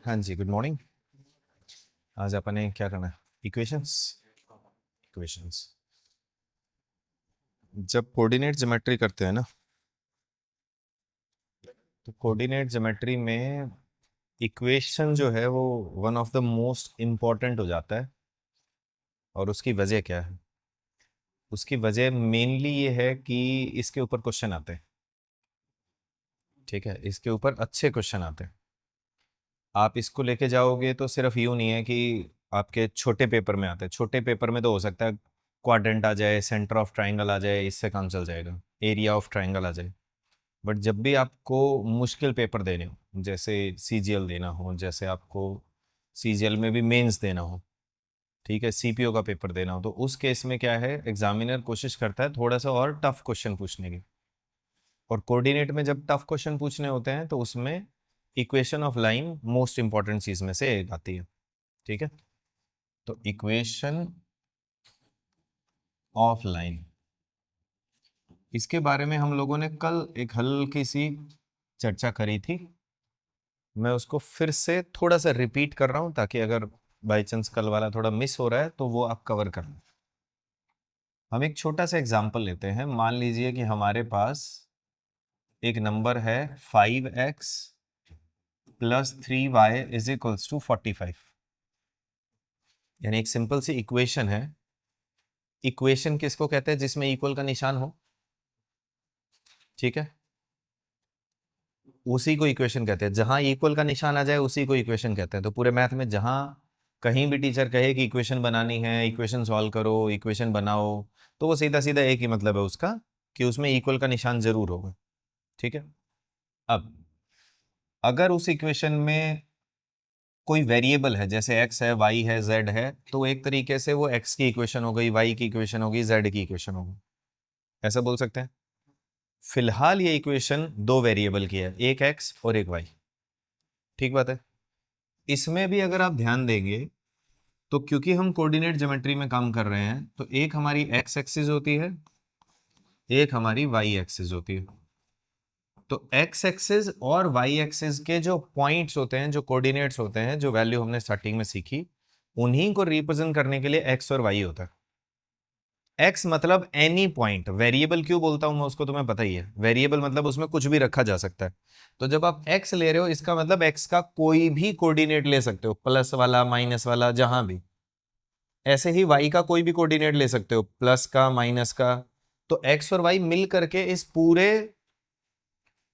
हाँ जी, good morning. आज अपन ने क्या करना है? इक्वेशंस। इक्वेशंस जब कोऑर्डिनेट ज्योमेट्री करते हैं ना, तो कोऑर्डिनेट ज्योमेट्री में इक्वेशन जो है वो one of the most important हो जाता है। और उसकी वजह क्या है? उसकी वजह मेनली ये है कि इसके ऊपर क्वेश्चन आते हैं। ठीक है, इसके ऊपर अच्छे क्वेश्चन आते हैं। आप इसको लेके जाओगे तो सिर्फ यूँ नहीं है कि आपके छोटे पेपर में आते हैं। छोटे पेपर में तो हो सकता है क्वाड्रेंट आ जाए, सेंटर ऑफ ट्राइंगल आ जाए, इससे काम चल जाएगा, एरिया ऑफ ट्राइंगल आ जाए। बट जब भी आपको मुश्किल पेपर देने हो, जैसे सीजीएल देना हो, जैसे आपको सीजीएल में भी मेंस देना हो, ठीक है, सीपीओ का पेपर देना हो, तो उस केस में क्या है, एग्जामिनर कोशिश करता है थोड़ा सा और टफ क्वेश्चन पूछने की। और कोऑर्डिनेट में जब टफ क्वेश्चन पूछने होते हैं तो उसमें equation of line most important चीज में से एक आती है। ठीक है, तो इक्वेशन ऑफ लाइन, इसके बारे में हम लोगों ने कल एक हल्की सी चर्चा करी थी। मैं उसको फिर से थोड़ा सा रिपीट कर रहा हूं ताकि अगर बाई चांस कल वाला थोड़ा मिस हो रहा है तो वो आप कवर कर लें। हम एक छोटा सा एग्जांपल लेते हैं। मान लीजिए कि हमारे पास एक नंबर है 5x plus 3y is equals to 45। यानी एक सिंपल सी इक्वेशन है। इक्वेशन किसको कहते हैं? जिसमें इक्वल का निशान हो। ठीक है, उसी को इक्वेशन कहते हैं। जहां इक्वल का निशान आ जाए उसी को इक्वेशन कहते हैं। तो पूरे मैथ में जहां कहीं भी टीचर कहे कि इक्वेशन बनानी है, इक्वेशन सॉल्व करो, इक्वेशन बनाओ, तो वो सीधा सीधा एक ही मतलब है उसका, कि उसमें इक्वल का निशान जरूर होगा। ठीक है, अब अगर उस इक्वेशन में कोई वेरिएबल है, जैसे x है, y है, z है, तो एक तरीके से वो x की इक्वेशन हो गई, y की इक्वेशन होगी, z की इक्वेशन होगी, ऐसा बोल सकते हैं। फिलहाल ये इक्वेशन दो वेरिएबल की है, एक x और एक y। ठीक बात है। इसमें भी अगर आप ध्यान देंगे तो क्योंकि हम कोऑर्डिनेट ज्योमेट्री में काम कर रहे हैं, तो एक हमारी एक्स एक्सिस होती है, एक हमारी वाई एक्सिस होती है। तो एक्स एक्सिस और वाई एक्सिस के जो पॉइंट्स होते हैं, जो कोऑर्डिनेट्स होते हैं, जो वैल्यू हमने स्टार्टिंग में सीखी, उन्हीं को रिप्रेजेंट करने के लिए एक्स और वाई होता है। एक्स मतलब एनी पॉइंट। वेरिएबल क्यों बोलता हूं मैं उसको तुम्हें पता ही है। वेरिएबल मतलब उसमें कुछ भी रखा जा सकता है। तो जब आप एक्स ले रहे हो, इसका मतलब एक्स का कोई भी कोऑर्डिनेट ले सकते हो, प्लस वाला, माइनस वाला, जहां भी। ऐसे ही y का कोई भी कोऑर्डिनेट ले सकते हो, प्लस का, माइनस का। तो x और y मिल करके इस पूरे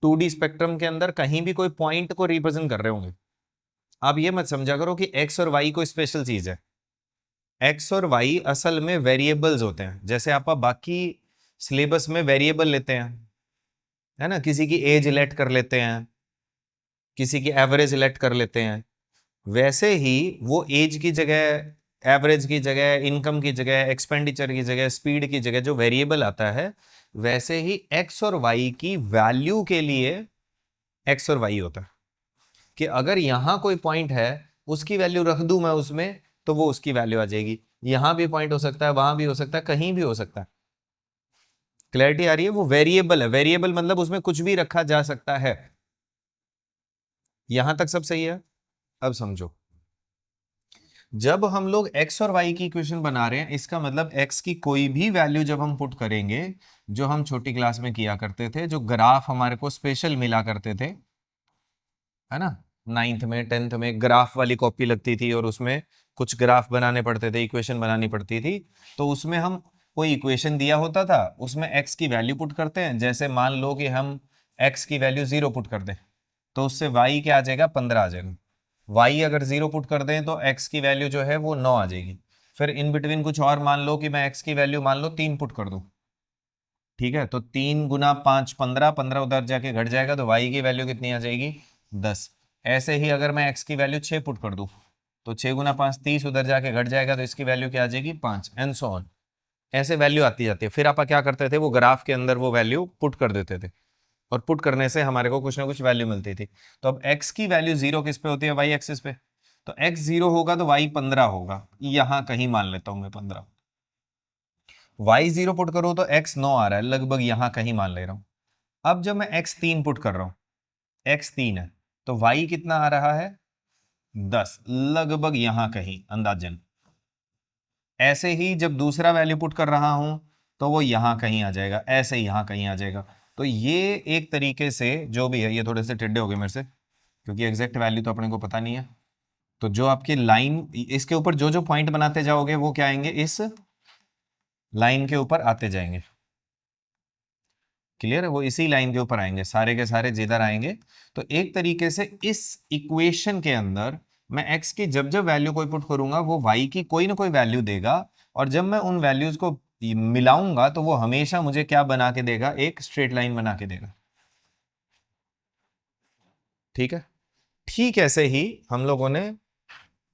2D स्पेक्ट्रम के अंदर कहीं भी कोई पॉइंट को रिप्रेजेंट कर रहे होंगे। आप ये मत समझा करो कि x और y को स्पेशल चीज है। x और y असल में वेरिएबल्स होते हैं। जैसे आप बाकी सिलेबस में वेरिएबल लेते हैं, है ना, किसी की एज इलेक्ट कर लेते हैं, किसी की एवरेज इलेक्ट कर लेते हैं, वैसे ही वो एज की जगह, एवरेज की जगह, इनकम की जगह, एक्सपेंडिचर की जगह, स्पीड की जगह जो वेरिएबल आता है, वैसे ही एक्स और वाई की वैल्यू के लिए एक्स और वाई होता है। कि अगर यहां कोई पॉइंट है, उसकी वैल्यू रख दूं मैं उसमें, तो वो उसकी वैल्यू आ जाएगी। यहां भी पॉइंट हो सकता है, वहां भी हो सकता है, कहीं भी हो सकता है। क्लैरिटी आ रही है? वो वेरिएबल है। वेरिएबल मतलब उसमें कुछ भी रखा जा सकता है। यहां तक सब सही है? अब समझो, जब हम लोग x और y की इक्वेशन बना रहे हैं, इसका मतलब x की कोई भी वैल्यू जब हम पुट करेंगे, जो हम छोटी क्लास में किया करते थे, जो ग्राफ हमारे को स्पेशल मिला करते थे, है ना, नाइन्थ में, टेंथ में ग्राफ वाली कॉपी लगती थी और उसमें कुछ ग्राफ बनाने पड़ते थे, इक्वेशन बनानी पड़ती थी। तो उसमें हम कोई इक्वेशन दिया होता था, उसमें x की वैल्यू पुट करते हैं। जैसे मान लो कि हम x की वैल्यू 0 पुट कर दें, तो उससे y क्या आ जाएगा? 15 आ जाएगा। y अगर 0 पुट कर दें तो x की वैल्यू जो है वो 9 आ जाएगी। फिर इन बिटवीन कुछ और मान लो कि मैं x की वैल्यू मान लो 3 पुट कर दूं। ठीक है, तो 3 गुना 5 15, 15 उधर जाके घट जाएगा, तो y की वैल्यू कितनी आ जाएगी? 10। ऐसे ही अगर मैं x की वैल्यू 6 पुट कर दूं, तो 6 गुना 5 30, उधर जाके घट जाएगा, तो इसकी वैल्यू क्या आ जाएगी? 5, एंड सो ऑन। ऐसे वैल्यू आती जाती है। फिर आप क्या करते थे? वो ग्राफ के अंदर वो वैल्यू पुट कर देते थे, और पुट करने से हमारे को कुछ ना कुछ वैल्यू मिलती थी। तो अब x की वैल्यू 0 किस पे होती है? y एक्सिस पे। तो x 0 होगा तो y 15 होगा, यहां कहीं मान लेता हूं मैं 15। y 0 पुट करूं तो x 9 आ रहा है, लगभग यहां कहीं मान ले रहा हूं। अब जब मैं x 3 पुट कर रहा हूं, x 3 है, तो y कितना आ रहा है 10, लगभग यहां कहीं अंदाजन। ऐसे ही जब दूसरा वैल्यू पुट कर रहा हूं तो वो यहां कहीं आ जाएगा, ऐसे ही यहां कहीं आ जाएगा। तो ये एक तरीके से जो भी है, ये थोड़े से टेढ़े हो गए मेरे से क्योंकि एग्जैक्ट वैल्यू तो अपने को पता नहीं है। तो जो आपकी लाइन, इसके ऊपर जो जो पॉइंट बनाते जाओगे वो क्या आएंगे, इस लाइन के ऊपर आते जाएंगे। क्लियर है? वो इसी लाइन के ऊपर आएंगे, सारे के सारे जिधर आएंगे। तो एक तरीके से इस इक्वेशन के अंदर मैं x की जब जब वैल्यू कोई पुट करूंगा वो y की कोई ना कोई वैल्यू देगा, और जब मैं उन वैल्यूज को मिलाऊंगा तो वो हमेशा मुझे क्या बना के देगा, एक स्ट्रेट लाइन बना के देगा। ठीक है? ठीक ऐसे ही हम लोगों ने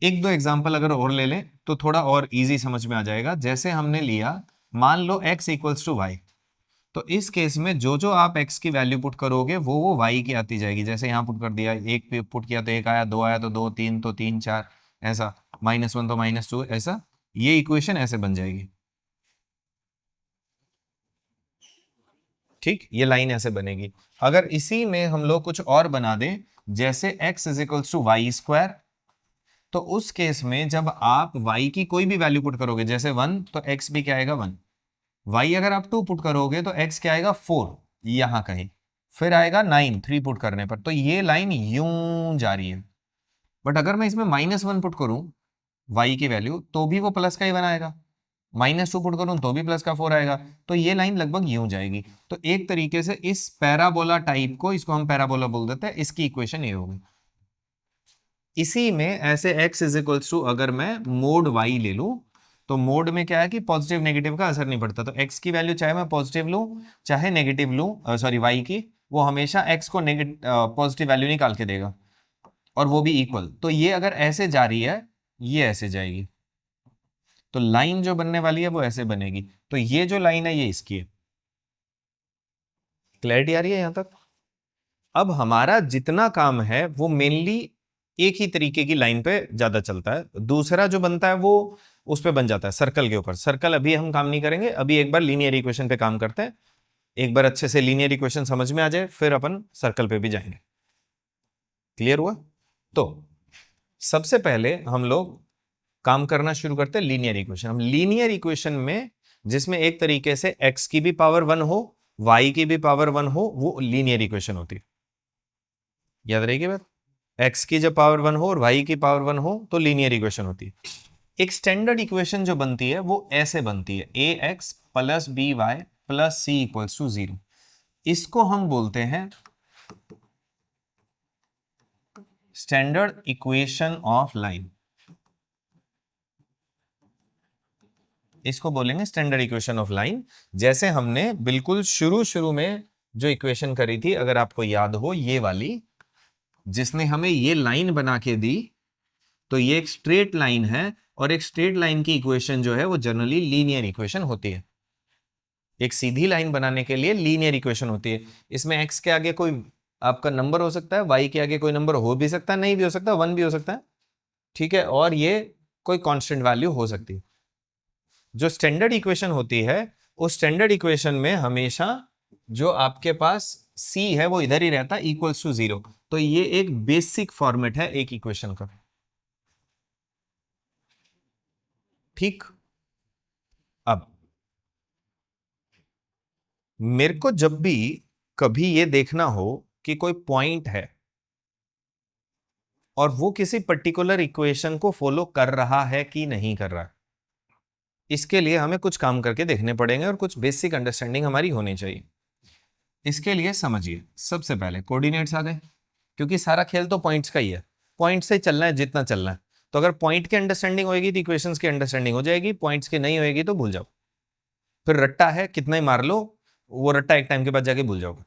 एक दो एग्जाम्पल अगर और ले लें तो थोड़ा और इजी समझ में आ जाएगा। जैसे हमने लिया, मान लो x इक्वल्स टू वाई, तो इस केस में जो जो आप x की वैल्यू पुट करोगे वो y की आती जाएगी। जैसे यहां पुट कर दिया, एक पे पुट किया तो एक आया, दो आया तो दो, तीन तो तीन, चार, ऐसा -1 तो -2, ऐसा ये इक्वेशन ऐसे बन जाएगी। ठीक, ये लाइन ऐसे बनेगी। अगर इसी में हम लोग कुछ और बना दें, जैसे x is equals to y square, तो उस केस में जब आप y की कोई भी वैल्यू पुट करोगे, जैसे 1, तो x भी क्या आएगा 1। y अगर आप 2 पुट करोगे तो x क्या आएगा 4, यहां कहीं। फिर आएगा 9 3 पुट करने पर। तो ये लाइन यूं जा रही है। बट अगर मैं इसमें -1 पुट करूं y की वैल्यू, तो भी वो प्लस का ही बनाएगा। -2 पुट करूं तो भी प्लस का 4 आएगा। तो ये लाइन लगभग यूं जाएगी। तो एक तरीके से इस पैराबोला टाइप को, इसको हम पैराबोला बोल देते हैं, इसकी इक्वेशन ये होगी। इसी में ऐसे x इज इक्वल्स टू, अगर मैं मोड y ले लूं, तो मोड में क्या है कि पॉजिटिव नेगेटिव का असर नहीं पड़ता। तो x की वैल्यू चाहे मैं पॉजिटिव लूं चाहे नेगेटिव लूं, सॉरी y की, वो हमेशा x को पॉजिटिव वैल्यू निकाल के देगा, और वो भी इक्वल। तो ये अगर ऐसे जा रही है, ये ऐसे जाएगी, तो लाइन जो बनने वाली है वो ऐसे बनेगी। तो ये जो लाइन है ये इसकी है। क्लैरिटी आ रही है यहां तक? अब हमारा जितना काम है वो मेनली एक ही तरीके की लाइन पे ज्यादा चलता है, दूसरा जो बनता है वो उस पे बन जाता है सर्कल के ऊपर। सर्कल अभी हम काम नहीं करेंगे, अभी एक बार लीनियर इक्वेशन पे काम करते हैं। एक बार अच्छे से लीनियर इक्वेशन समझ में आ जाए फिर अपन सर्कल पे भी जाएंगे। क्लियर हुआ? तो सबसे पहले हम लोग काम करना शुरू करते हैं लीनियर इक्वेशन। हम लीनियर इक्वेशन में, जिसमें एक तरीके से x की भी पावर 1 हो, y की भी पावर 1 हो, वो लीनियर इक्वेशन होती है। याद रहेगी बात? x की जब पावर 1 हो और y की पावर 1 हो तो लीनियर इक्वेशन होती है। एक स्टैंडर्ड इक्वेशन जो बनती है वो ऐसे बनती है, ax plus b y plus c equals to 0। इसको हम बोलते हैं स्टैंडर्ड इक्वेशन ऑफ लाइन। इसको बोलेंगे स्टैंडर्ड इक्वेशन ऑफ लाइन। जैसे हमने बिल्कुल शुरू में जो इक्वेशन करी थी, अगर आपको याद हो, ये वाली, जिसने हमें ये लाइन बना के दी। तो ये एक स्ट्रेट लाइन है, और एक स्ट्रेट लाइन की इक्वेशन जो है वो जनरली लीनियर इक्वेशन होती है। एक सीधी लाइन बनाने के लिए लीनियर इक्वेशन होती है। इसमें x के आगे कोई आपका नंबर हो सकता है, y के आगे कोई नंबर हो भी सकता है, नहीं भी हो सकता, 1 भी हो सकता है। ठीक है? और ये कोई कांस्टेंट वैल्यू हो सकती है। जो स्टैंडर्ड इक्वेशन होती है, उस स्टैंडर्ड इक्वेशन में हमेशा जो आपके पास c है वो इधर ही रहता है, इक्वल्स टू 0। तो ये एक बेसिक फॉर्मेट है एक इक्वेशन का। ठीक, अब मेरे को जब भी कभी ये देखना हो कि कोई पॉइंट है और वो किसी पर्टिकुलर इक्वेशन को फॉलो कर रहा है कि नहीं कर रहा है, इसके लिए हमें कुछ काम करके देखने पड़ेंगे और कुछ बेसिक अंडरस्टैंडिंग हमारी होनी चाहिए। इसके लिए समझिए, सबसे पहले कोऑर्डिनेट्स आ गए, क्योंकि सारा खेल तो पॉइंट्स का ही है, पॉइंट से चलना है जितना चलना है। तो अगर पॉइंट की अंडरस्टैंडिंग होगी तो इक्वेशंस की अंडरस्टैंडिंग हो जाएगी, पॉइंट्स की नहीं होगी तो भूल जाओ। फिर रट्टा है, कितना ही मार लो, वो रट्टा एक टाइम के बाद जाके भूल जाओगे।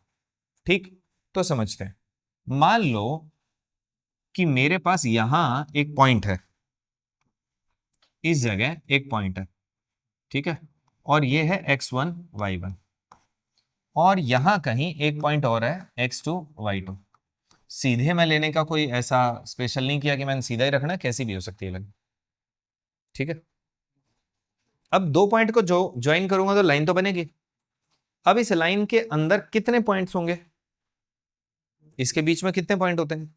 ठीक, तो समझते हैं। मान लो कि मेरे पास यहां एक पॉइंट है, इस जगह एक पॉइंट है, ठीक है, और ये है x1 y1, और यहां कहीं एक पॉइंट और है x2 y2। सीधे मैं लेने का कोई ऐसा स्पेशल नहीं किया कि मैंने सीधा ही रखना, कैसी भी हो सकती है लाइन। ठीक है? अब दो पॉइंट को जो ज्वाइन करूंगा तो लाइन तो बनेगी। अब इस लाइन के अंदर कितने पॉइंट्स होंगे, इसके बीच में कितने पॉइंट होते हैं?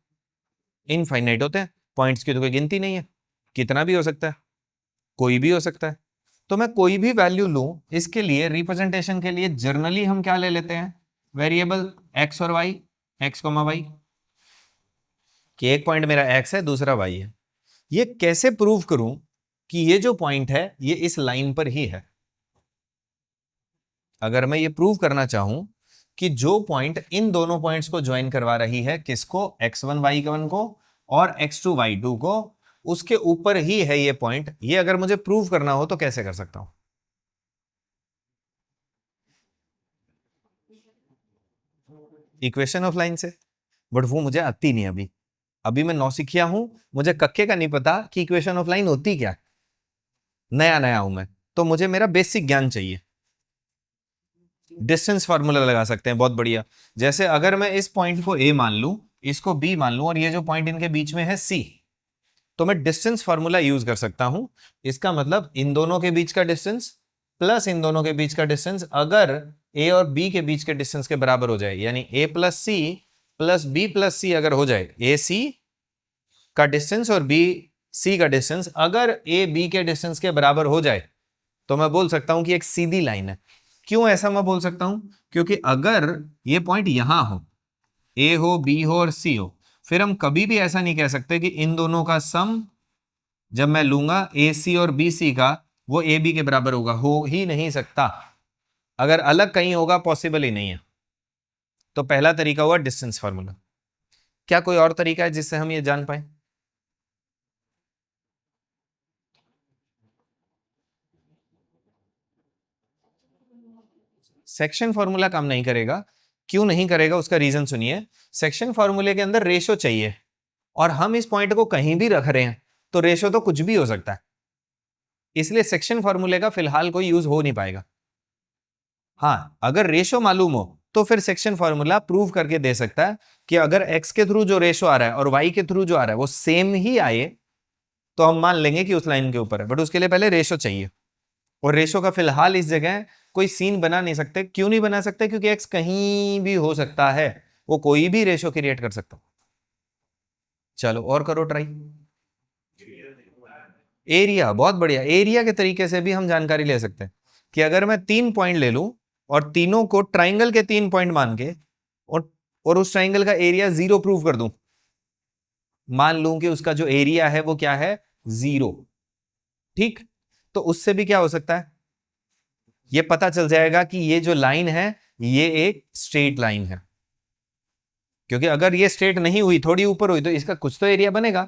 इनफाइनाइट होते हैं, पॉइंट्स की तो कोई गिनती नहीं है, कितना भी हो सकता है, कोई भी हो सकता है। तो मैं कोई भी वैल्यू लूं, इसके लिए रिप्रेजेंटेशन के लिए जर्नली हम क्या ले लेते हैं, वेरिएबल एक्स और वाई, एक्स कॉमा वाई, कि एक पॉइंट मेरा एक्स है दूसरा वाई है। ये कैसे प्रूव करूं कि ये जो पॉइंट है ये इस लाइन पर ही है? अगर मैं ये प्रूव करना चाहूं कि जो पॉइंट इन दोनों पॉइंट्स को ज्वाइन करवा रही है, किसको, x1 y1 को और x2 y2 को, उसके ऊपर ही है ये पॉइंट, ये अगर मुझे प्रूव करना हो तो कैसे कर सकता हूं? इक्वेशन ऑफ लाइन से, बट वो मुझे आती नहीं अभी। अभी मैं नौसिखिया हूं, मुझे कक्के का नहीं पता कि इक्वेशन ऑफ लाइन होती क्या, नया नया हूं मैं, तो मुझे मेरा बेसिक ज्ञान चाहिए। डिस्टेंस फार्मूला लगा सकते हैं, बहुत बढ़िया। जैसे अगर मैं इस पॉइंट को ए मान लूं, इसको बी मान लूं, और ये जो पॉइंट इनके बीच में है सी, तो मैं डिस्टेंस फार्मूला यूज कर सकता हूं। इसका मतलब इन दोनों के बीच का डिस्टेंस प्लस इन दोनों के बीच का डिस्टेंस अगर ए और बी के बीच के डिस्टेंस के बराबर हो जाए, यानी a plus c plus b plus c अगर हो जाए, ए सी का डिस्टेंस और बी सी का डिस्टेंस अगर ए बी के डिस्टेंस के बराबर हो जाए, तो मैं बोल सकता हूं कि एक सीधी लाइन है। क्यों ऐसा मैं बोल सकता हूं? क्योंकि अगर ये पॉइंट यहां हो, ए हो, बी हो और सी हो, फिर हम कभी भी ऐसा नहीं कह सकते कि इन दोनों का सम जब मैं लूंगा ए सी और बी सी का, वो ए बी के बराबर होगा, हो ही नहीं सकता। अगर अलग कहीं होगा, पॉसिबल ही नहीं है। तो पहला तरीका हुआ डिस्टेंस फार्मूला। क्या कोई और तरीका है जिससे हम ये जान पाए? सेक्शन फार्मूला काम नहीं करेगा। क्यों नहीं करेगा, उसका रीजन सुनिए। सेक्शन फार्मूले के अंदर रेशो चाहिए, और हम इस पॉइंट को कहीं भी रख रहे हैं, तो रेशो तो कुछ भी हो सकता है, इसलिए सेक्शन फार्मूले का फिलहाल कोई यूज हो नहीं पाएगा। हाँ, अगर रेशो मालूम हो तो फिर सेक्शन फार्मूला प्रूव करके दे सकता है कि अगर एक्स के थ्रू जो रेशो आ रहा है और वाई के थ्रू जो आ रहा है वो सेम ही आए, तो हम मान लेंगे कि उस लाइन के ऊपर है। बट उसके लिए पहले रेशो चाहिए, और रेशो का फिलहाल इस जगह कोई सीन बना नहीं सकते। क्यों नहीं बना सकते? क्योंकि एक्स कहीं भी हो सकता है, वो कोई भी रेशो क्रिएट कर सकता। चलो और करो ट्राई। एरिया, बहुत बढ़िया। एरिया के तरीके से भी हम जानकारी ले सकते हैं कि अगर मैं 3 पॉइंट ले लूं और तीनों को ट्राइंगल के 3 पॉइंट मान के, और उस ट्राइंगल का एरिया 0 प्रूव कर दूं, मान लूं कि उसका जो एरिया है वो क्या है, 0। ठीक, तो उससे भी क्या हो सकता है, ये पता चल जाएगा कि ये जो लाइन है ये एक स्ट्रेट लाइन है। क्योंकि अगर ये स्ट्रेट नहीं हुई, थोड़ी ऊपर हुई, तो इसका कुछ तो एरिया बनेगा।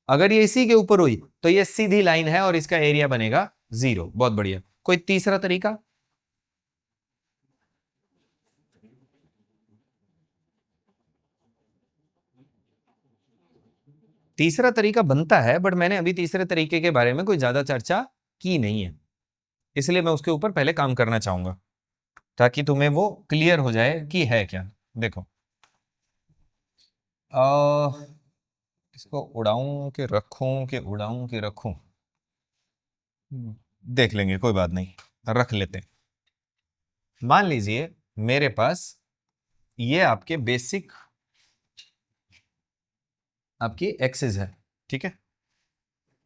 अगर ये इसी के ऊपर हुई तो ये सीधी लाइन है और इसका एरिया बनेगा 0। बहुत बढ़िया। कोई तीसरा तरीका? तीसरा तरीका बनता है, बट मैंने अभी तीसरे तरीके के बारे में कोई ज्यादा चर्चा की नहीं है, इसलिए मैं उसके ऊपर पहले काम करना चाहूंगा ताकि तुम्हें वो क्लियर हो जाए कि है क्या। देखो, इसको उड़ाऊं कि रखूं, कि उड़ाऊं कि रखूं, देख लेंगे, कोई बात नहीं, रख लेते हैं। मान लीजिए मेरे पास ये आपके बेसिक आपकी एक्सिस है, ठीक है।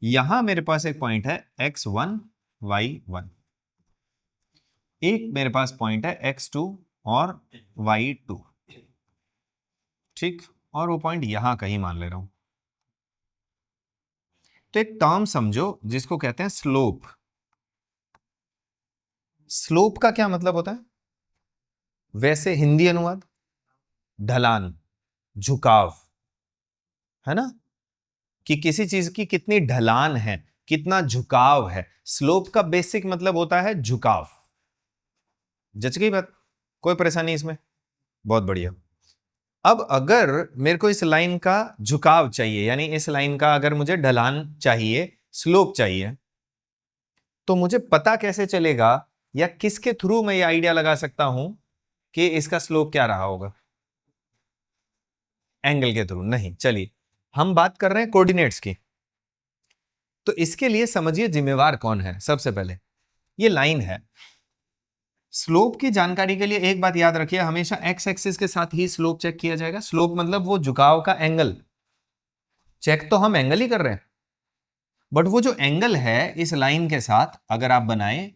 यहां मेरे पास एक पॉइंट है x1 y1, एक मेरे पास पॉइंट है x2 और y2, ठीक, और वो पॉइंट यहां कहीं मान ले रहा हूं। तो एक टर्म समझो जिसको कहते हैं स्लोप। स्लोप का क्या मतलब होता है? वैसे हिंदी अनुवाद, ढलान, झुकाव, है ना, कि किसी चीज की कितनी ढलान है, कितना झुकाव है। स्लोप का बेसिक मतलब होता है झुकाव। जच गई बात? कोई परेशानी इसमें? बहुत बढ़िया। अब अगर मेरे को इस लाइन का झुकाव चाहिए, यानी इस लाइन का अगर मुझे ढलान चाहिए, स्लोप चाहिए, तो मुझे पता कैसे चलेगा, या किसके थ्रू मैं ये आइडिया लगा सकता हूं कि इसका स्लोप क्या रहा होगा? एंगल के थ्रू नहीं। चलिए, हम बात कर रहे हैं कोऑर्डिनेट्स की। तो इसके लिए समझिए जिम्मेवार कौन है। सबसे पहले ये लाइन है। स्लोप की जानकारी के लिए एक बात याद रखिए, हमेशा एक्स एक्सिस के साथ ही स्लोप चेक किया जाएगा। स्लोप मतलब वो झुकाव का एंगल। चेक तो हम एंगल ही कर रहे हैं, बट वो जो एंगल है इस लाइन के साथ अगर आप बनाएं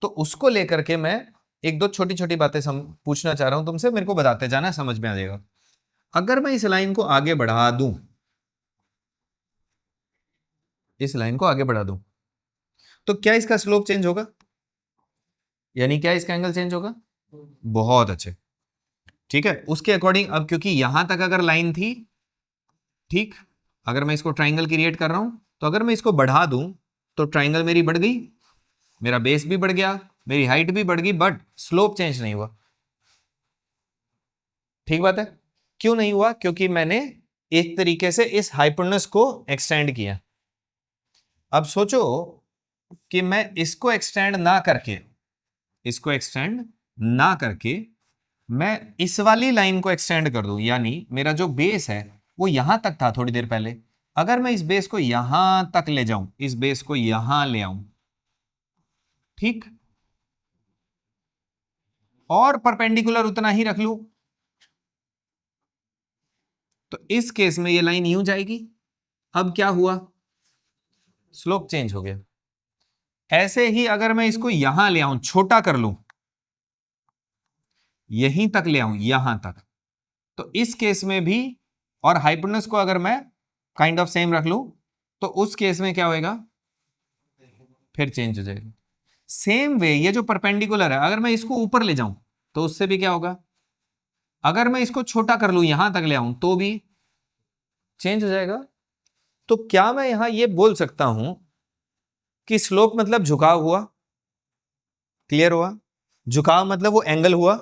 तो उसको लेकर के मैं एक दो छोटी छोटी बातें पूछना चाह रहा हूं तुमसे, मेरे को बताते जाना, समझ में आ जाएगा। अगर मैं इस लाइन को आगे बढ़ा दूं, इस लाइन को आगे बढ़ा दूं, तो क्या इसका स्लोप चेंज होगा? यानी क्या इसका एंगल चेंज होगा? बहुत अच्छे, ठीक है। उसके अकॉर्डिंग अब क्योंकि यहां तक अगर लाइन थी, ठीक, अगर मैं इसको ट्राइंगल क्रिएट कर रहा हूं, तो अगर मैं इसको बढ़ा दूं तो ट्राइंगल मेरी बढ़ गई, मेरा बेस भी बढ़ गया, मेरी हाइट भी बढ़ गई, बट स्लोप चेंज नहीं हुआ। ठीक बात है। क्यों नहीं हुआ? क्योंकि मैंने एक तरीके से इस हाइपोटेन्यूज को एक्सटेंड किया। अब सोचो कि मैं इसको एक्सटेंड ना करके, इसको एक्सटेंड ना करके मैं इस वाली लाइन को एक्सटेंड कर दूं, यानी मेरा जो बेस है वो यहां तक था थोड़ी देर पहले, अगर मैं इस बेस को यहां तक ले जाऊं, इस बेस को यहां ले आऊं, ठीक, और परपेंडिकुलर उतना ही रख लूं, तो इस केस में ये लाइन यूं जाएगी। अब क्या हुआ? स्लोप चेंज हो गया। ऐसे ही अगर मैं इसको यहां ले आऊं, छोटा कर लूं, यहीं तक ले आऊं, यहां तक, तो इस केस में भी, और हाइपोटेन्यूज को अगर मैं काइंड ऑफ सेम रख लूं, तो उस केस में क्या होएगा? फिर चेंज हो जाएगा। सेम वे ये जो परपेंडिकुलर है, अगर मैं इसको ऊपर ले जाऊं तो उससे भी क्या होगा? अगर मैं इसको छोटा कर लूं, यहां तक ले आऊं, तो भी चेंज हो जाएगा। तो क्या मैं यहां ये बोल सकता हूं कि स्लोप मतलब झुकाव हुआ? क्लियर हुआ? झुकाव मतलब वो एंगल हुआ,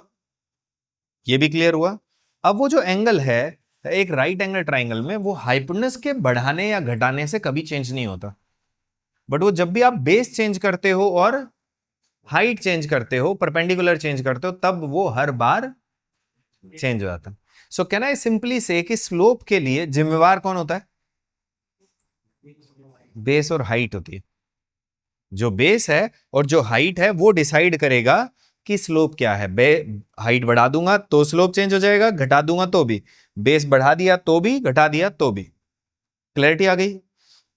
ये भी क्लियर हुआ। अब वो जो एंगल है एक राइट एंगल ट्राइंगल में, वो हाइपोटेन्यूज के बढ़ाने या घटाने से कभी चेंज नहीं होता, बट वो जब भी आप बेस चेंज करते हो और हाइट चेंज करते हो, परपेंडिकुलर चेंज करते हो, तब वो हर बार चेंज हो जाता है। सो कैन आई सिंपली से कि स्लोप के लिए जिम्मेवार कौन होता है? बेस और हाइट होती है। जो बेस है और जो हाइट है वो डिसाइड करेगा कि स्लोप क्या है। हाइट बढ़ा दूंगा तो स्लोप चेंज हो जाएगा, घटा दूंगा तो भी, बेस बढ़ा दिया तो भी, घटा दिया तो भी। क्लैरिटी आ गई?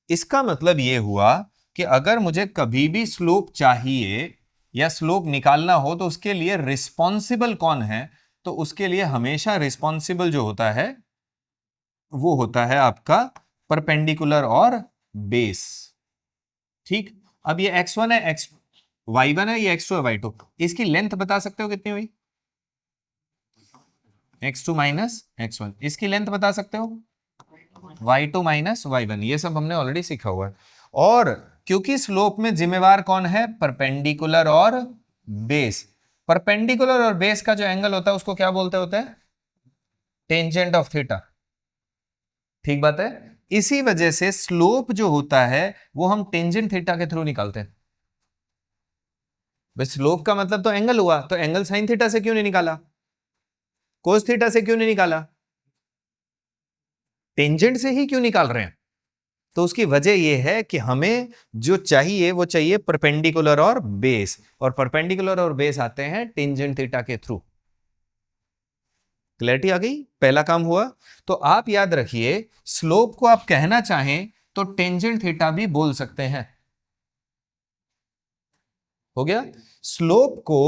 इसका मतलब यह हुआ कि अगर मुझे कभी भी स्लोप चाहिए या स्लोप निकालना हो तो उसके लिए रिस्पॉन्सिबल कौन है? तो उसके लिए हमेशा रिस्पॉन्सिबल जो होता है वो होता है आपका परपेंडिकुलर और बेस। ठीक, अब ये x1 है, y1 है, ये x2 है, y2, इसकी लेंथ बता सकते हो कितनी हुई? x2 minus x1। इसकी लेंथ बता सकते हो? y2 minus y1। ये सब हमने ऑलरेडी सीखा हुआ है। और क्योंकि स्लोप में जिम्मेवार कौन है? परपेंडिकुलर और बेस। परपेंडिकुलर और बेस का जो एंगल होता है उसको क्या बोलते होते हैं? Tangent of theta. ठीक बात है। इसी वजह से स्लोप जो होता है वो हम टेंजेंट थीटा के थ्रू निकालते हैं। स्लोप का मतलब तो एंगल हुआ, तो एंगल साइन थीटा से क्यों नहीं निकाला? कोस थीटा से क्यों नहीं निकाला? टेंजेंट से ही क्यों निकाल रहे हैं? तो उसकी वजह यह है कि हमें जो चाहिए वो चाहिए परपेंडिकुलर और बेस, और परपेंडिकुलर और बेस आते हैं टेंजेंट थीटा के थ्रू। क्लैरिटी आ गई? पहला काम हुआ। तो आप याद रखिए, स्लोप को आप कहना चाहें तो टेंजेंट थीटा भी बोल सकते हैं। हो गया। स्लोप को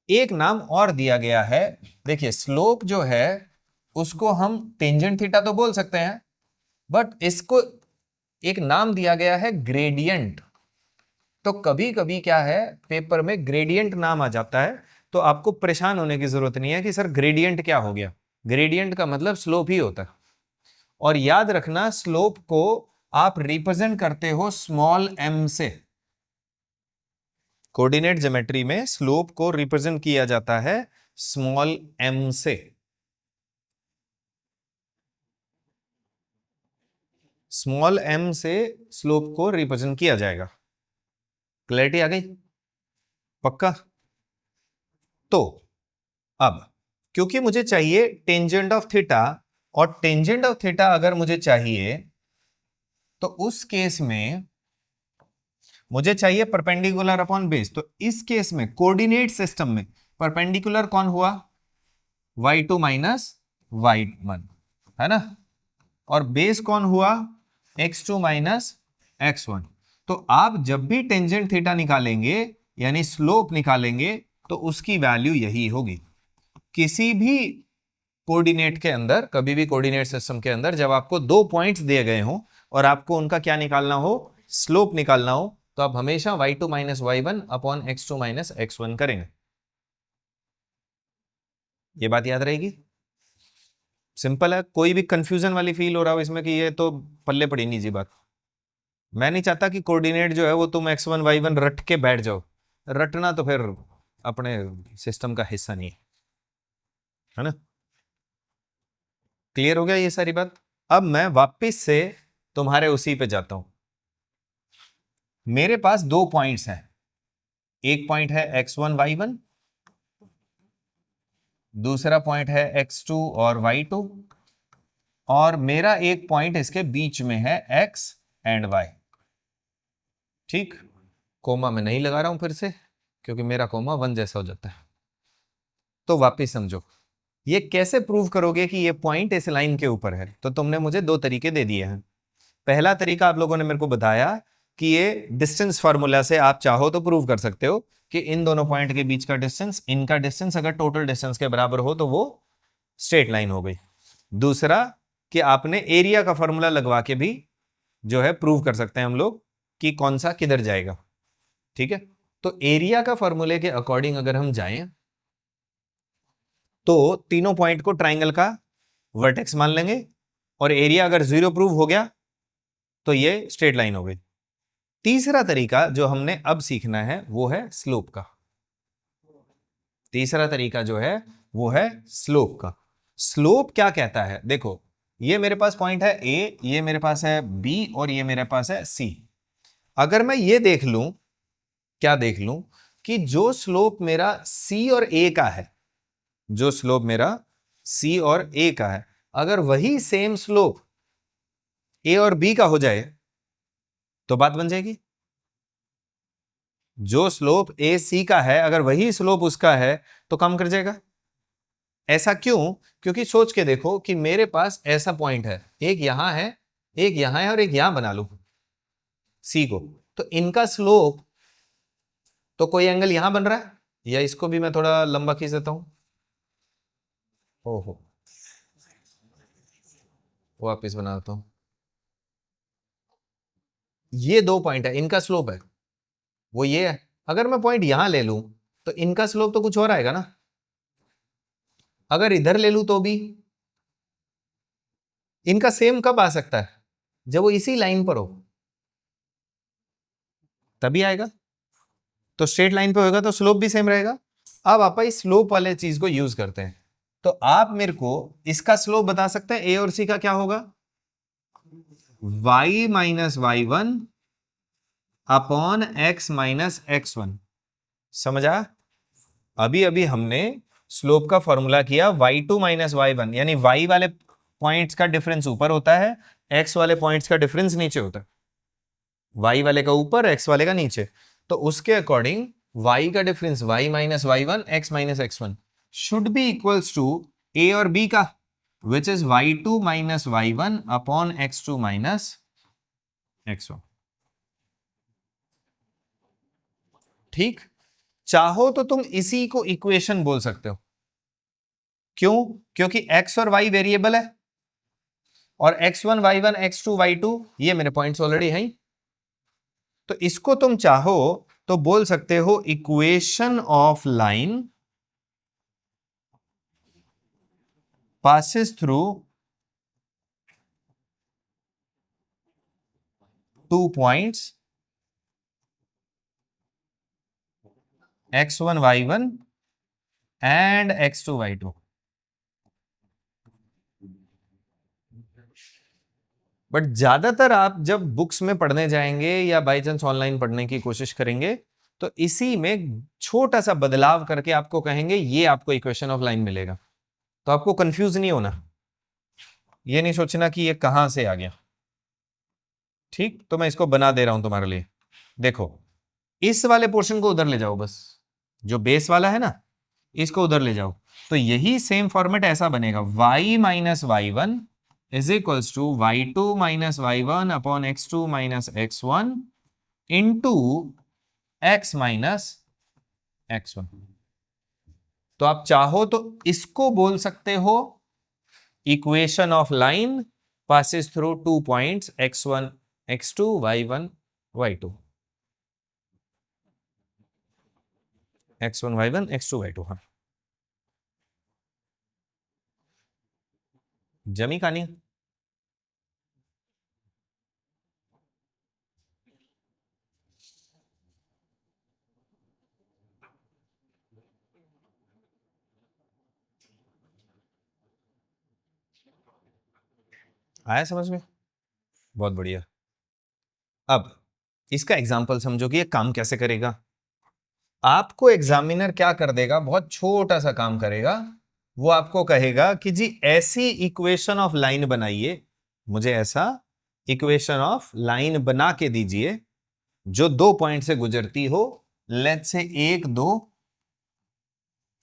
एक नाम और दिया गया है। देखिए, स्लोप जो है उसको हम टेंजेंट थीटा तो बोल सकते हैं, बट इसको एक नाम दिया गया है ग्रेडियंट। तो कभी कभी क्या है, पेपर में ग्रेडियंट नाम आ जाता है, तो आपको परेशान होने की जरूरत नहीं है कि सर ग्रेडियंट क्या हो गया। ग्रेडियंट का मतलब स्लोप ही होता है। और याद रखना, स्लोप को आप रिप्रेजेंट करते हो स्मॉल m से। कोऑर्डिनेट ज्योमेट्री में स्लोप को रिप्रेजेंट किया जाता है स्मॉल m से। स्मॉल m से स्लोप को रिप्रेजेंट किया जाएगा। क्लैरिटी आ गई? पक्का? तो अब क्योंकि मुझे चाहिए टेंजेंट ऑफ थीटा, और टेंजेंट ऑफ थीटा अगर मुझे चाहिए तो उस केस में मुझे चाहिए परपेंडिकुलर अपॉन बेस। तो इस केस में कोऑर्डिनेट सिस्टम में परपेंडिकुलर कौन हुआ? y2 माइनस y1, है ना? और बेस कौन हुआ, x2 माइनस x1। तो आप जब भी टेंजेंट थीटा निकालेंगे यानी स्लोप निकालेंगे तो उसकी वैल्यू यही होगी। किसी भी कोऑर्डिनेट के अंदर, कभी भी कोऑर्डिनेट सिस्टम के अंदर जब आपको दो पॉइंट्स दिए गए हों और आपको उनका क्या निकालना हो, स्लोप निकालना हो, तो आप हमेशा y2 minus y1 upon x2 minus x1 करेंगे। ये बात याद रहेगी, सिंपल है। कोई भी कंफ्यूजन वाली फील हो रहा हो इसमें कि ये तो पल्ले पड़ी नहीं जी बात। मैं नहीं चाहता कि कोऑर्डिनेट जो है वो तुम x1 y1 रट के बैठ जाओ, रटना तो फिर अपने सिस्टम का हिस्सा नहीं है ना। क्लियर हो गया ये सारी बात। अब मैं वापस से तुम्हारे उसी पे जाता हूं। मेरे पास दो पॉइंट्स हैं, एक पॉइंट है x1 y1, दूसरा पॉइंट है x2 और y2, और मेरा एक पॉइंट इसके बीच में है x एंड y। ठीक, कोमा में नहीं लगा रहा हूं फिर से क्योंकि मेरा कोमा 1 जैसा हो जाता है। तो वापिस समझो, ये कैसे प्रूव करोगे कि ये पॉइंट इस लाइन के ऊपर है। तो तुमने मुझे दो तरीके दे दिए हैं। पहला तरीका आप लोगों ने मेरे को बताया कि ये डिस्टेंस फार्मूला से आप चाहो तो प्रूव कर सकते हो कि इन दोनों पॉइंट के बीच का डिस्टेंस, इनका डिस्टेंस अगर टोटल डिस्टेंस के बराबर हो तो वो स्ट्रेट लाइन हो गई। दूसरा कि आपने एरिया का फॉर्मूला लगवा के भी जो है प्रूव कर सकते हैं हम लोग कि कौन सा किधर जाएगा। ठीक है, तो एरिया का फॉर्मूले के अकॉर्डिंग अगर हम जाएं तो तीनों पॉइंट को ट्राइंगल का वर्टेक्स मान लेंगे, और एरिया अगर 0 प्रूव हो गया तो ये स्ट्रेट लाइन हो गई। तीसरा तरीका जो हमने अब सीखना है वो है स्लोप का। तीसरा तरीका जो है वो है स्लोप का। स्लोप क्या कहता है, देखो ये मेरे पास पॉइंट है ए, ये मेरे पास है बी, और ये मेरे पास है सी। अगर मैं ये देख लूं, क्या देख लूं कि जो स्लोप मेरा सी और ए का है, जो स्लोप मेरा सी और ए का है, अगर वही सेम स्लोप ए और बी का हो जाए तो बात बन जाएगी। जो स्लोप ए सी का है अगर वही स्लोप उसका है तो काम कर जाएगा। ऐसा क्यों? क्योंकि सोच के देखो कि मेरे पास ऐसा पॉइंट है, एक यहां है, एक यहां है, और एक यहां बना लू सी को, तो इनका स्लोप तो कोई एंगल यहां बन रहा है, या इसको भी मैं थोड़ा लंबा खींच देता हूं, ओहो वापिस बना देता हूं। ये दो पॉइंट है, इनका स्लोप है वो ये है। अगर मैं पॉइंट यहां ले लूं तो इनका स्लोप तो कुछ और आएगा ना। अगर इधर ले लूं तो भी इनका सेम कब आ सकता है, जब वो इसी लाइन पर हो तभी आएगा। तो स्ट्रेट लाइन पे होगा तो स्लोप भी सेम रहेगा। अब आप इस स्लोप वाले चीज को यूज करते हैं, तो आप मेरे को इसका स्लोप बता सकते हैं, ए और सी का क्या होगा, y minus y1 upon x minus x1। समझा? अभी अभी हमने स्लोप का फॉर्मूला किया y2 माइनस y1, यानी y वाले पॉइंट्स का डिफरेंस ऊपर होता है, x वाले पॉइंट्स का डिफरेंस नीचे होता है। y वाले का ऊपर, x वाले का नीचे, तो उसके अकॉर्डिंग y का difference y minus y1, x minus x1 should be equals to a और b का, which is y2 minus y1 upon x2 minus x1। ठीक, चाहो तो तुम इसी को इक्वेशन बोल सकते हो। क्यों? क्योंकि x और y वेरिएबल है, और x1 y1 x2 y2 ये मेरे पॉइंट्स ऑलरेडी हैं, तो इसको तुम चाहो तो बोल सकते हो equation of line passes through two points x1 y1 and x2 y2। But ज्यादातर आप जब बुक्स में पढ़ने जाएंगे या बाई चांस ऑनलाइन पढ़ने की कोशिश करेंगे तो इसी में छोटा सा बदलाव करके आपको कहेंगे ये आपको इक्वेशन ऑफ लाइन मिलेगा। तो आपको कंफ्यूज नहीं होना, ये नहीं सोचना कि ये कहां से आ गया। ठीक, तो मैं इसको बना दे रहा हूं तुम्हारे लिए। देखो इस वाले पोर्शन को उधर ले जाओ, बस जो बेस वाला है ना इसको उधर ले जाओ, तो यही सेम फॉर्मेट ऐसा बनेगा y minus y1 is equals to y2 minus y1 upon x2 minus x1 into x minus x1। तो आप चाहो तो इसको बोल सकते हो equation of line passes through 2 points x1 x2 y1 y2 x1 y1 x2 y2। हाँ, जमी कहानी। आया समझ में? बहुत बढ़िया। अब इसका एग्जाम्पल समझो कि ये काम कैसे करेगा। आपको एग्जामिनर क्या कर देगा, बहुत छोटा सा काम करेगा। वो आपको कहेगा कि जी ऐसी इक्वेशन ऑफ लाइन बनाइए, मुझे ऐसा इक्वेशन ऑफ लाइन बना के दीजिए जो 2 पॉइंट से गुजरती हो, लेट से 1 2,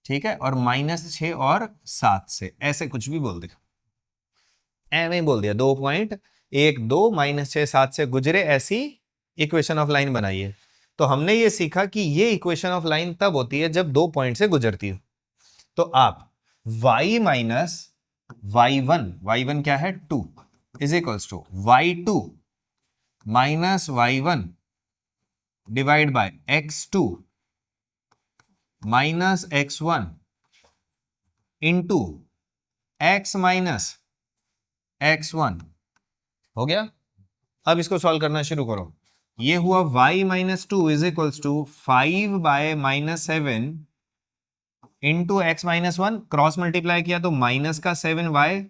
ठीक है, और -6 और 7 से, ऐसे कुछ भी बोल देगा। ऐਵੇਂ ही बोल दिया 2 पॉइंट 1 2 -6 7 से गुजरे, ऐसी इक्वेशन ऑफ लाइन बनाइए। तो हमने ये सीखा कि ये इक्वेशन ऑफ लाइन तब होती है जब 2 पॉइंट से गुजरती हो। तो आप y माइनस y1 क्या है 2 is equals to y2 minus y1 divide by x2 minus x1 into x minus x1 हो गया। अब इसको सॉल्व करना शुरू करो। ये हुआ y minus 2 is equals to 5 by -7 into x minus 1, cross multiply किया तो माइनस का 7y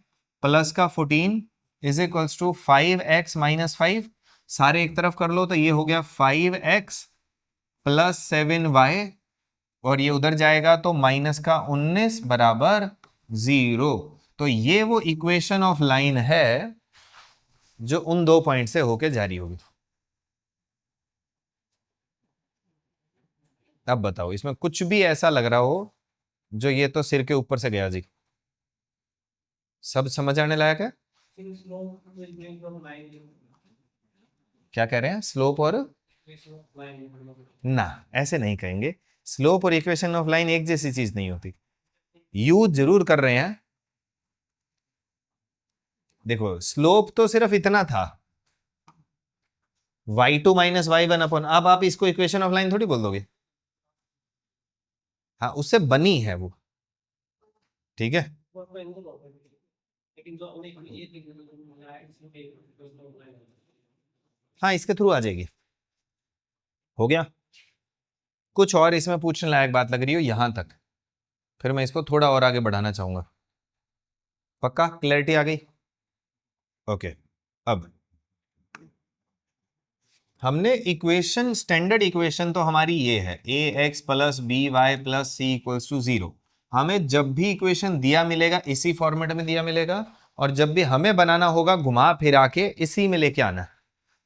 प्लस का 14 is equals to 5x minus 5। सारे एक तरफ कर लो तो ये हो गया 5x प्लस 7y, और ये उधर जाएगा तो माइनस का 19 बराबर 0। तो ये वो इक्वेशन ऑफ लाइन है जो उन 2 पॉइंट से होके जारी होगी। अब बताओ इसमें कुछ भी ऐसा लग रहा हो जो ये तो सिर के ऊपर से गया जी, सब समझ आने लायक है? क्या कह रहे हैं? स्लोप और ना, ऐसे नहीं कहेंगे। स्लोप और इक्वेशन ऑफ लाइन एक जैसी चीज नहीं होती। यूज जरूर कर रहे हैं। देखो स्लोप तो सिर्फ इतना था y2 माइनस y1 अपन, अब आप इसको इक्वेशन ऑफ लाइन थोड़ी बोल दोगे। हाँ, उससे बनी है वो, ठीक है। हाँ, इसके थ्रू आ जाएगी। हो गया। कुछ और इसमें पूछने लायक बात लग रही हो यहां तक, फिर मैं इसको थोड़ा और आगे बढ़ाना चाहूंगा। पक्का क्लैरिटी आ गई? ओके। अब हमने इक्वेशन, स्टैंडर्ड इक्वेशन तो हमारी ये है ax plus b y plus c equals to 0। हमें जब भी इक्वेशन दिया मिलेगा इसी फॉर्मेट में दिया मिलेगा, और जब भी हमें बनाना होगा घुमा फिरा के इसी में लेके आना।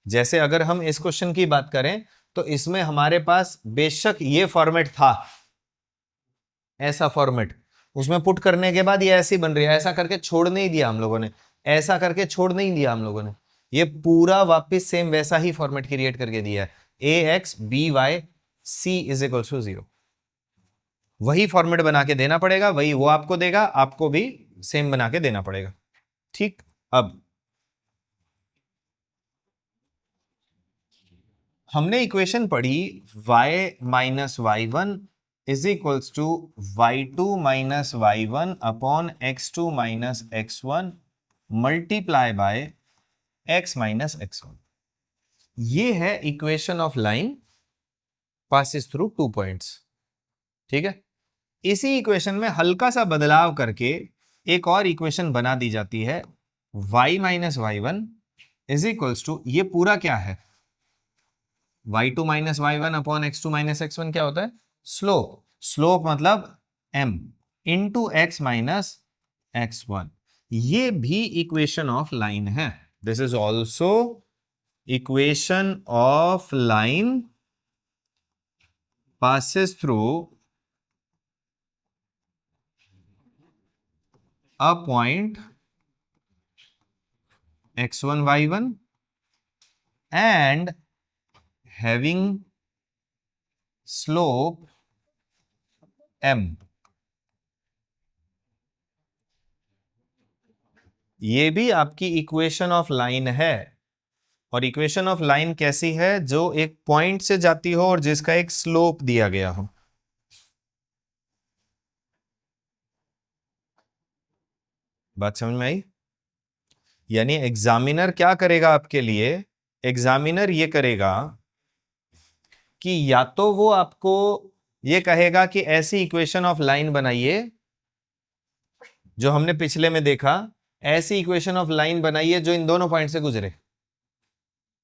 जैसे अगर हम इस क्वेश्चन की बात करें तो इसमें हमारे पास बेशक ये फॉर्मेट था, ऐसा फॉर्मेट, उसमें पुट करने के बाद ये ऐसी बन रही है, ऐसा करके छोड़ नहीं दिया हम लोगों ने, ऐसा करके छोड़ नहीं दिया हम लोगों ने, ये पूरा वापस सेम वैसा ही फॉर्मेट क्रिएट करके दिया है। A x b y c is equal to 0, वही फॉर्मेट बना के देना पड़ेगा, वही वो आपको देगा, आपको भी सेम बना के देना पड़ेगा। ठीक। अब हमने इक्वेशन पढ़ी y minus y1 is equals to y2 minus y1 upon x2 minus x1 multiply by x minus x1। ये है equation of line passes through 2 points, ठीक है। इसी इक्वेशन में हल्का सा बदलाव करके एक और इक्वेशन बना दी जाती है y minus y1 is equals to, ये पूरा क्या है y2 minus y1 upon x2 minus x1 क्या होता है? स्लोप। स्लोप मतलब m into x minus x1। ये भी इक्वेशन ऑफ लाइन है। This is also equation of line passes through a point x1 y1 and having slope m। ये भी आपकी इक्वेशन ऑफ लाइन है। और इक्वेशन ऑफ लाइन कैसी है? जो एक पॉइंट से जाती हो और जिसका एक स्लोप दिया गया हो। बात समझ में आई? यानी एग्जामिनर क्या करेगा आपके लिए? एग्जामिनर ये करेगा कि या तो वो आपको ये कहेगा कि ऐसी इक्वेशन ऑफ लाइन बनाइए जो हमने पिछले में देखा, ऐसी इक्वेशन ऑफ लाइन बनाइए जो इन दोनों पॉइंट से गुजरे।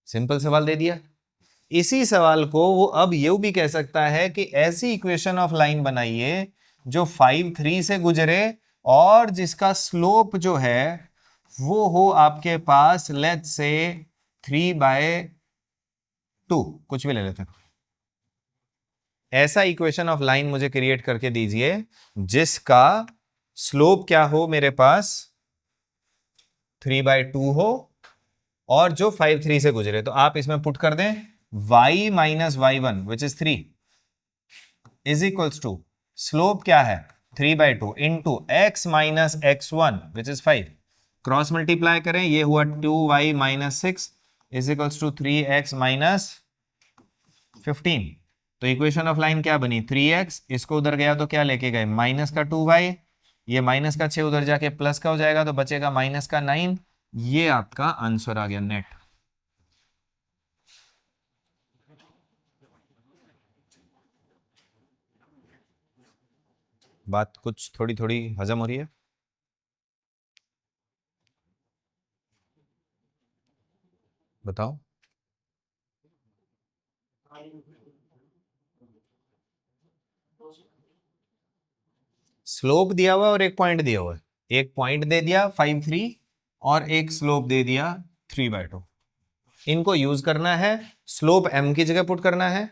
सिंपल सवाल दे दिया। इसी सवाल को वो अब ये भी कह सकता है कि ऐसी इक्वेशन ऑफ लाइन बनाइए जो 5 3 से गुजरे और जिसका स्लोप जो है वो हो आपके पास लेट्स से 3/2, कुछ भी ले लेते हैं। ऐसा इक्वेशन ऑफ लाइन मुझे क्रिएट करके दीजिए जिसका स्लोप क्या हो मेरे पास 3/2 हो और जो 5 3 से गुजरे। तो आप इसमें पुट कर दें y minus y1 which is 3 is equals to slope क्या है 3/2 into x minus x1 which is 5। Cross multiply करें, ये हुआ 2y minus 6 is equals to 3x minus 15। तो इक्वेशन ऑफ लाइन क्या बनी 3x, इसको उधर गया तो क्या लेके गए माइनस का 2y, ये माइनस का 6 उधर जाके प्लस का हो जाएगा तो बचेगा माइनस का 9। ये आपका आंसर आ गया नेट। बात कुछ थोड़ी थोड़ी हजम हो रही है? बताओ। स्लोप दिया हुआ और एक पॉइंट दिया हुआ है। एक पॉइंट दे दिया 5 3 और एक स्लोप दे दिया 3/2। इनको यूज करना है, स्लोप m की जगह पुट करना है,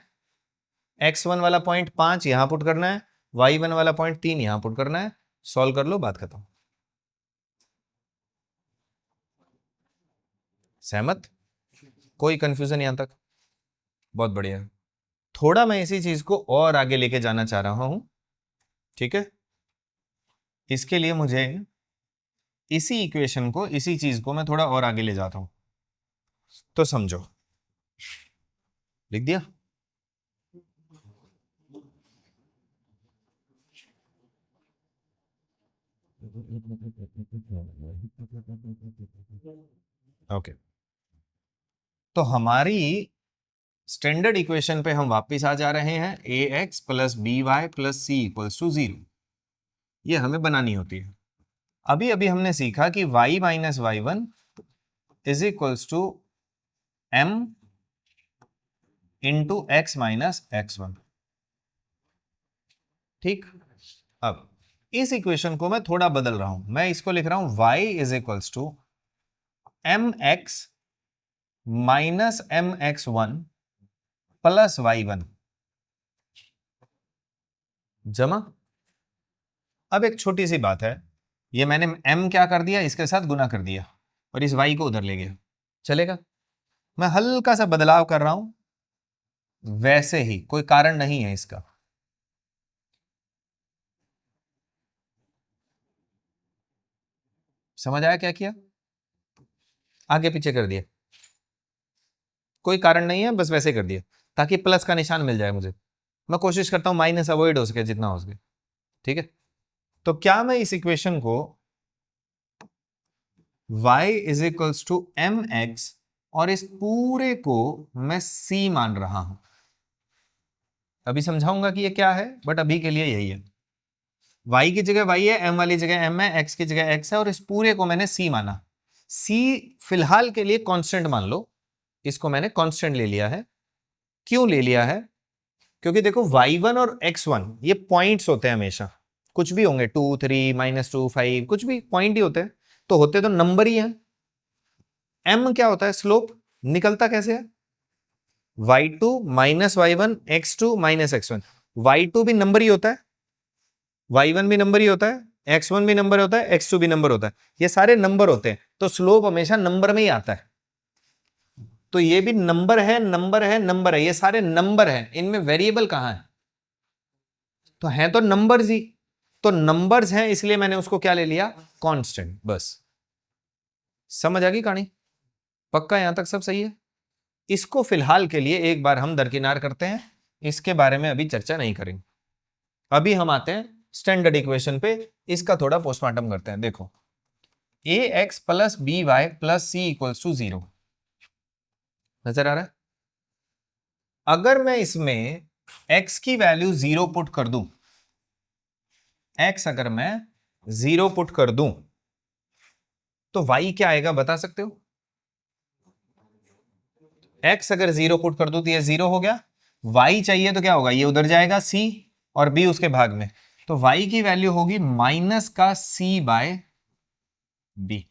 x1 वाला पॉइंट 5 यहां पुट करना है, y1 वाला पॉइंट 3 यहां पुट करना है। सॉल्व कर लो, बात खत्म। सहमत? कोई कंफ्यूजन यहां तक? बहुत बढ़िया। थोड़ा मैं इसी चीज को और आगे लेके जाना चाह रहा हूं, ठीक है? इसके लिए मुझे इसी इक्वेशन को, इसी चीज को मैं थोड़ा और आगे ले जाता हूं। तो समझो, लिख दिया। ओके, तो हमारी स्टैंडर्ड इक्वेशन पे हम वापस आ जा रहे हैं। ax plus b y plus c equals to 0, ये हमें बनानी होती है। अभी अभी हमने सीखा कि y minus y1 is equals to m into x minus x1। ठीक, अब इस इक्वेशन को मैं थोड़ा बदल रहा हूं। मैं इसको लिख रहा हूं y is equals to mx minus mx1 plus y1 जमा। अब एक छोटी सी बात है, ये मैंने m क्या कर दिया, इसके साथ गुना कर दिया और इस y को उधर ले गया, चलेगा? मैं हल्का सा बदलाव कर रहा हूं, वैसे ही, कोई कारण नहीं है इसका। समझ आया क्या किया? आगे पीछे कर दिया, कोई कारण नहीं है, बस वैसे कर दिया ताकि प्लस का निशान मिल जाए मुझे। मैं कोशिश करता हूं माइनस अवॉइड हो सके जितना हो सके, ठीक है? तो क्या मैं इस इक्वेशन को y is equals to m x और इस पूरे को मैं c मान रहा हूं। अभी समझाऊंगा कि ये क्या है, बट अभी के लिए यही है। y की जगह y है, m वाली जगह m है, x की जगह x है और इस पूरे को मैंने c माना। c फिलहाल के लिए कांस्टेंट मान लो, इसको मैंने कांस्टेंट ले लिया है। क्यों ले लिया है? क्योंकि देखो y1 और x1 ये पॉइंट्स होते हैं हमेशा, कुछ भी होंगे 2 3 -2 5, कुछ भी पॉइंट ही होते हैं, तो होते तो नंबर ही हैं। m क्या होता है? स्लोप। निकलता कैसे है? y2 minus y1 x2 minus x1। y2 भी नंबर ही होता है, y1 भी नंबर ही होता है, x1 भी नंबर होता है, x2 भी नंबर होता है, ये सारे नंबर होते हैं, तो स्लोप हमेशा नंबर में ही आता है। तो ये भी नंबर है, नंबर है, नंबर है, ये सारे नंबर हैं, इनमें वेरिएबल कहां है? तो है तो नंबर्स ही, तो नंबर्स हैं, इसलिए मैंने उसको क्या ले लिया? कांस्टेंट। बस समझ आ गई कहानी? पक्का यहां तक सब सही है? इसको फिलहाल के लिए एक बार हम दरकिनार करते हैं, इसके बारे में अभी चर्चा नहीं करेंगे। अभी हम आते हैं स्टैंडर्ड इक्वेशन पे, इसका थोड़ा पोस्टमार्टम करते हैं। देखो, a x plus b y plus c equals to 0 नजर आ रहा है? अगर मैं इसमें x की वैल्यू 0 पुट कर दूं, x अगर मैं 0 पुट कर दूं, तो y क्या आएगा बता सकते हो? x अगर 0 पुट कर दूं तो ये 0 हो गया, y चाहिए तो क्या होगा? ये उधर जाएगा c और b उसके भाग में, तो y की वैल्यू होगी माइनस का c बाय b।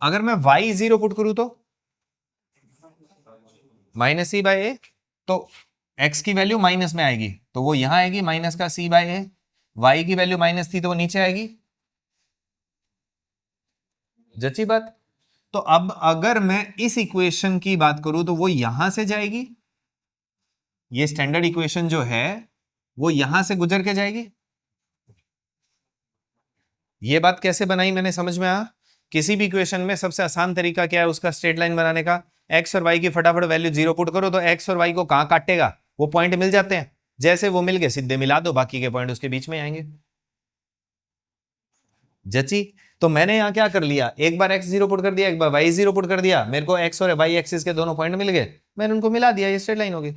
अगर मैं y 0 पुट करूं तो माइनस सी बाय ए, तो x की वैल्यू माइनस में आएगी तो वो यहां आएगी माइनस का c बाय ए, y की वैल्यू माइनस थी तो वो नीचे आएगी। जची बात? तो अब अगर मैं इस इक्वेशन की बात करूं तो वो यहां से जाएगी, ये स्टैंडर्ड इक्वेशन जो है वो यहां से गुजर के जाएगी। ये बात कैसे बनाई मैंने, समझ में आया? किसी भी इक्वेशन में सबसे आसान तरीका क्या है उसका स्ट्रेट लाइन बनाने का? एक्स और वाई की फटाफट वैल्यू 0 पुट करो, तो एक्स और वाई को कहां काटेगा? वो पॉइंट मिल जाते हैं, जैसे वो मिल गए सीधे मिला दो, बाकी के पॉइंट उसके बीच में आएंगे। जची? तो मैंने यहां क्या कर लिया, एक बार x 0 पुट कर दिया, एक बार y 0 पुट कर दिया, मेरे को x और y एक्सिस के दोनों पॉइंट मिल गए, मैंने उनको मिला दिया, ये स्ट्रेट लाइन होगी।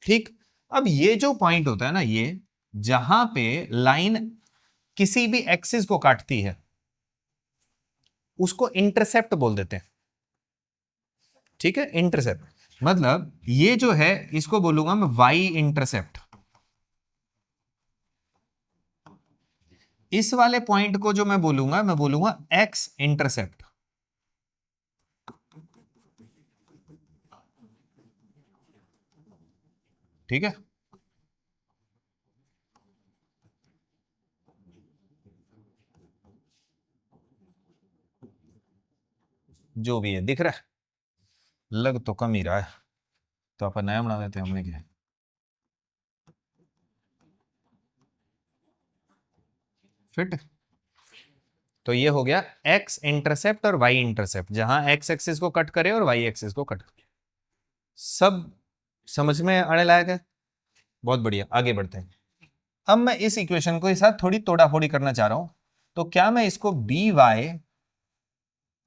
ठीक, अब ये जो पॉइंट होता है ना, ये जहां पे लाइन किसी भी एक्सिस को काटती है उसको इंटरसेप्ट बोल देते हैं। ठीक है, इंटरसेप्ट मतलब ये जो है इसको बोलूंगा मैं वाई इंटरसेप्ट। इस वाले पॉइंट को जो मैं बोलूंगा एक्स इंटरसेप्ट। ठीक है, जो भी है दिख रहा है, लग तो कम ही रहा है, तो अपन नया बना देते हैं हमने क्या। फिट? तो ये हो गया एक्स इंटरसेप्ट और वाई इंटरसेप्ट, जहां एक्स एक्सिस को कट करे और वाई एक्सिस को कट करे। सब समझ में आने लायक है? बहुत बढ़िया, आगे बढ़ते हैं। अब मैं इस इक्वेशन को इस साथ थोड़ी तोड़ाफोड़ी करना चाह रहा हूं, तो क्या मैं इसको b y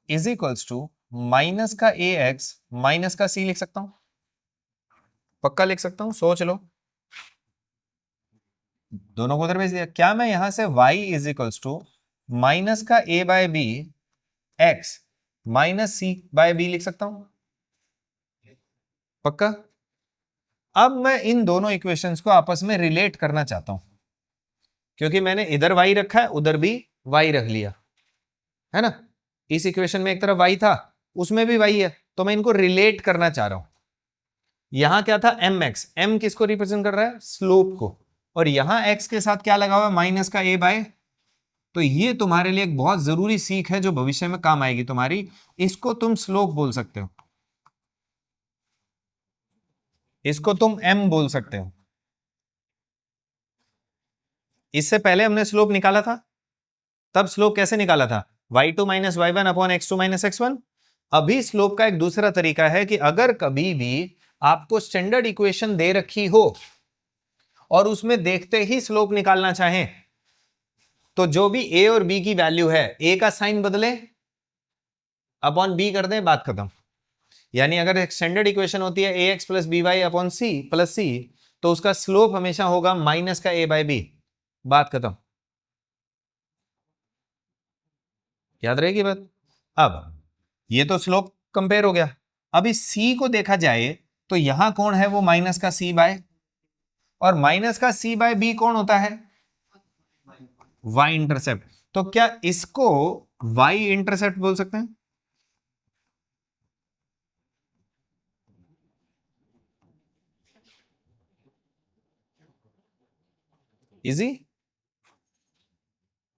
is equals to minus का ए एक्स माइनस का सी लिख सकता हूं? पक्का लिख सकता हूं, सोच लो। दोनों को उधर भेज दिया, क्या मैं यहां से y is equals to minus का a by b x minus c by b लिख सकता हूं? पक्का? अब मैं इन दोनों इक्वेशंस को आपस में रिलेट करना चाहता हूं, क्योंकि मैंने इधर y रखा है, उधर भी y रख लिया है ना। इस इक्वेशन में एक तरफ y था, उसमें भी y है, तो मैं इनको रिलेट करना चाह रहा हूं। यहां क्या था? एम एक्स, एम किसको रिप्रेजेंट कर रहा है? स्लोप को। और यहां x के साथ क्या लगा हुआ है? माइनस का a बाय। तो ये तुम्हारे लिए एक बहुत जरूरी सीख है जो भविष्य में काम आएगी तुम्हारी। इसको तुम स्लोप बोल सकते हो, इसको तुम m बोल सकते हो। इससे पहले हमने स्लोप निकाला था, तब स्लोप कैसे निकाला था? y2 minus y one upon x2 minus x1। अभी स्लोप का एक दूसरा तरीका है कि अगर कभी भी आपको स्टैंडर्ड इक्वेशन दे रखी हो और उसमें देखते ही स्लोप निकालना चाहें, तो जो भी a और b की वैल्यू है, a का साइन बदले अपॉन b कर दें, बात खत्म। यानी अगर एक स्टैंडर्ड इक्वेशन होती है a x plus b y upon c plus c, तो उसका स्लोप हमेशा होगा माइनस का ए बाय बी, बात खत्म। याद रहेगी बात? अब ये तो स्लोप कंपेयर हो गया, अब इस सी को देखा जाए तो यहां कौन है? वो माइनस का सी बाय, और माइनस का सी बाय बी कौन होता है? Y intercept. तो क्या इसको वाई इंटरसेप्ट बोल सकते हैं? इजी?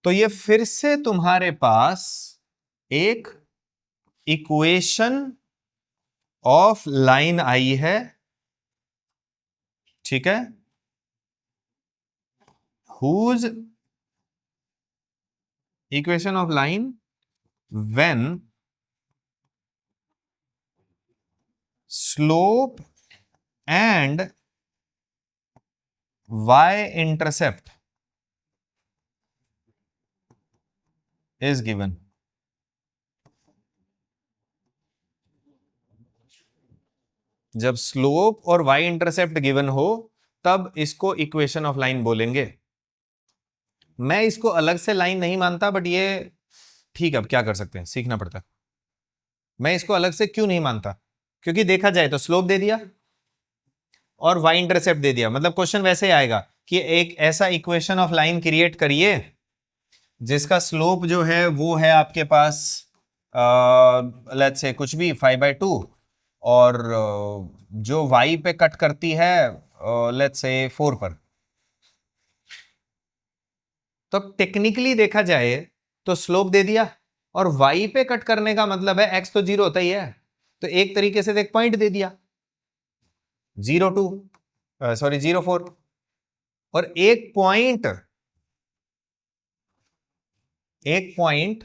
तो ये फिर से तुम्हारे पास एक इक्वेशन ऑफ लाइन आई है, ठीक है, whose equation of line when slope and y-intercept is given. जब स्लोप और y इंटरसेप्ट गिवन हो तब इसको इक्वेशन ऑफ लाइन बोलेंगे। मैं इसको अलग से लाइन नहीं मानता, बट ये ठीक है, अब क्या कर सकते हैं, सीखना पड़ता है। मैं इसको अलग से क्यों नहीं मानता, क्योंकि देखा जाए तो स्लोप दे दिया और y इंटरसेप्ट दे दिया, मतलब क्वेश्चन वैसे ही आएगा कि एक ऐसा इक्वेशन ऑफ लाइन क्रिएट करिए जिसका स्लोप जो है वो है आपके पास लेट्स से कुछ भी 5/2 और जो y पे कट करती है लेट्स से 4 पर। तो टेक्निकली देखा जाए तो स्लोप दे दिया और y पे कट करने का मतलब है x तो 0 होता ही है, तो एक तरीके से एक पॉइंट दे दिया 0.4 और एक पॉइंट